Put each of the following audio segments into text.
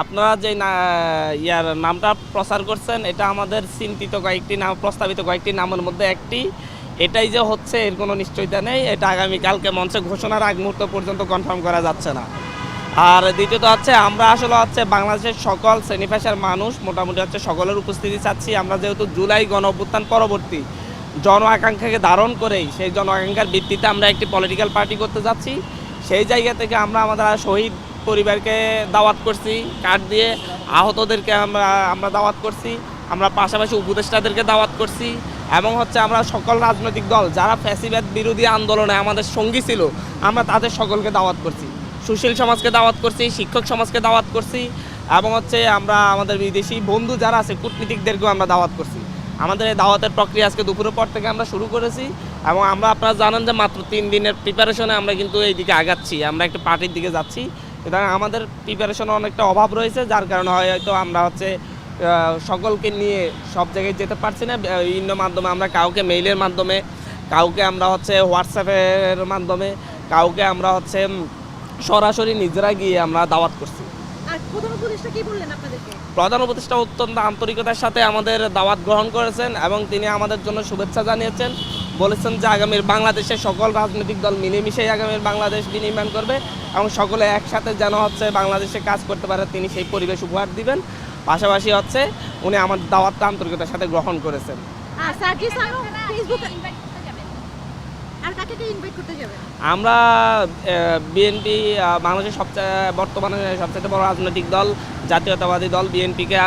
আপনারা যে ইয়ার নামটা প্রচার করছেন এটা আমাদের চিন্তিত কয়েকটি নাম, প্রস্তাবিত কয়েকটি নামের মধ্যে একটি। এটাই যে হচ্ছে এর কোনো নিশ্চয়তা নেই, এটা আগামীকালকে মঞ্চে ঘোষণার আগ মুহূর্ত পর্যন্ত কনফার্ম করা যাচ্ছে না। আর দ্বিতীয়ত হচ্ছে আমরা আসলে হচ্ছে বাংলাদেশের সকল শ্রেণী পেশার মানুষ মোটামুটি হচ্ছে সকলের উপস্থিতি চাচ্ছি। আমরা যেহেতু জুলাই গণ অভ্যুত্থান পরবর্তী জন আকাঙ্ক্ষাকে ধারণ করেই সেই জন আকাঙ্ক্ষার ভিত্তিতে আমরা একটি পলিটিক্যাল পার্টি করতে যাচ্ছি। সেই জায়গা থেকে আমরা আমাদের শহীদ পরিবারকে দাওয়াত করছি কার্ড দিয়ে, আহতদেরকে আমরা দাওয়াত করছি, আমরা পাশাপাশি উপদেষ্টাদেরকে দাওয়াত করছি, এবং হচ্ছে আমরা সকল রাজনৈতিক দল যারা ফ্যাসিবাদ বিরোধী আন্দোলনে আমাদের সঙ্গী ছিল আমরা তাদের সকলকে দাওয়াত করছি, সুশীল সমাজকে দাওয়াত করছি, শিক্ষক সমাজকে দাওয়াত করছি, এবং হচ্ছে আমরা আমাদের বিদেশি বন্ধু যারা আছে কূটনীতিকদেরকেও আমরা দাওয়াত করছি। আমাদের এই দাওয়াতের প্রক্রিয়া আজকে দুপুরের পর থেকে আমরা শুরু করেছি, এবং আমরা আপনারা জানেন যে মাত্র 3 দিনের প্রিপারেশনে আমরা কিন্তু এই দিকে আগাচ্ছি, আমরা একটা পার্টির দিকে যাচ্ছি। সুতরাং আমাদের প্রিপারেশনে অনেকটা অভাব রয়েছে, যার কারণে হয়তো আমরা হচ্ছে সকলকে নিয়ে সব জায়গায় যেতে পারছি না। বিভিন্ন মাধ্যমে আমরা কাউকে মেইলের মাধ্যমে, কাউকে আমরা হচ্ছে হোয়াটসঅ্যাপের মাধ্যমে, কাউকে আমরা হচ্ছে সরাসরি নিজেরা গিয়ে আমরা দাওয়াত করছি। আর প্রধান উপদেষ্টা কি বললেন আপনাদেরকে? প্রধান উপদেষ্টা অত্যন্ত আন্তরিকতার সাথে আমাদের দাওয়াত গ্রহণ করেছেন এবং তিনি আমাদের জন্য শুভেচ্ছা জানিয়েছেন। বলেছেন যে আগামীর বাংলাদেশের সকল রাজনৈতিক দল মিলেমিশেই আগামীর বাংলাদেশ বিনির্মাণ করবে এবং সকলে একসাথে যেন হচ্ছে বাংলাদেশে কাজ করতে পারে তিনি সেই পরিবেশ উপহার দিবেন। পাশাপাশি হচ্ছে উনি আমার দাওয়াতটা আন্তরিকতার সাথে গ্রহণ করেছেন। আর সার্জিস আলম ফেসবুকে আর কাকে ইনভাইট করতে যাবেন? আমরা বিএনপি বাংলাদেশের বর্তমানে সবচেয়ে বড় রাজনৈতিক দল জাতীয়তাবাদী দল বিএনপিকে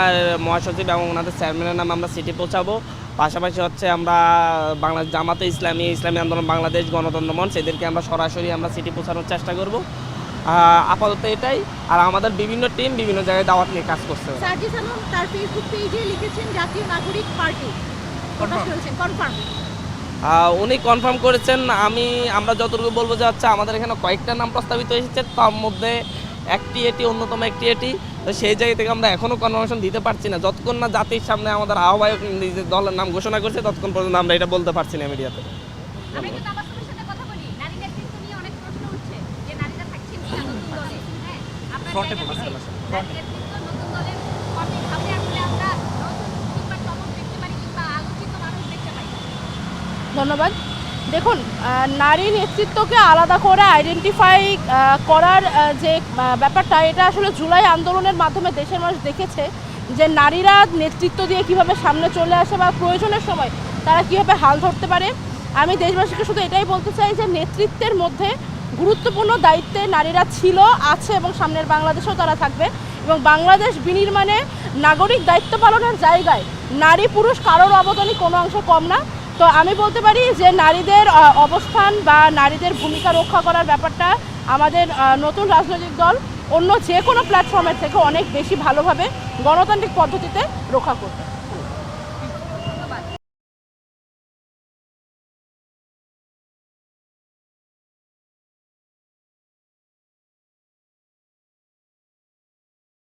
মহাসচিব এবং ওনাদের চেয়ারম্যানের নামে আমরা চিঠি পৌঁছাবো। পাশাপাশি হচ্ছে আমরা বাংলাদেশ জামাতে ইসলামী, ইসলামী আন্দোলন বাংলাদেশ, গণতন্ত্র মঞ্চ এদেরকে আমরা সরাসরি আমরা চিঠি পৌঁছানোর চেষ্টা করব। আপাতত এটাই। আর আমাদের বিভিন্ন টিম বিভিন্ন জায়গায় দাওয়াত নিয়ে কাজ করছে। সার্জিস আলম তার ফেসবুক পেজে লিখেছেন জাতীয় নাগরিক পার্টি কনফার্ম। উনি কনফার্ম করেছেন। আমরা যতটুকু বলবো যে হচ্ছে আমাদের এখানে কয়েকটা নাম প্রস্তাবিত এসেছে, তার মধ্যে একটি এটি অন্যতম একটি এটি। তো সেই জায়গা থেকে আমরা এখনও কনফার্মেশন দিতে পারছি না, যতক্ষণ না জাতির সামনে আমাদের আহ্বায়ক নিজের দলের নাম ঘোষণা করছে ততক্ষণ পর্যন্ত আমরা এটা বলতে পারছি না মিডিয়াতে। ধন্যবাদ। দেখুন, নারী নেতৃত্বকে আলাদা করে আইডেন্টিফাই করার যে ব্যাপারটা, এটা আসলে জুলাই আন্দোলনের মাধ্যমে দেশের মানুষ দেখেছে যে নারীরা নেতৃত্ব দিয়ে কিভাবে সামনে চলে আসে বা প্রয়োজনের সময় তারা কীভাবে হাল ধরতে পারে। আমি দেশবাসীকে শুধু এটাই বলতে চাই যে নেতৃত্বের মধ্যে গুরুত্বপূর্ণ দায়িত্বে নারীরা ছিল, আছে এবং সামনের বাংলাদেশেও তারা থাকবে। এবং বাংলাদেশ বিনির্মাণে নাগরিক দায়িত্ব পালনের জায়গায় নারী পুরুষ কারোর অবদানই কোনো অংশে কম না। তো আমি বলতে পারি যে নারীদের অবস্থান বা নারীদের ভূমিকা রক্ষা করার ব্যাপারটা আমাদের নতুন রাজনৈতিক দল অন্য যে কোনো প্ল্যাটফর্মের থেকে অনেক বেশি ভালোভাবে গণতান্ত্রিক পদ্ধতিতে রক্ষা করবে।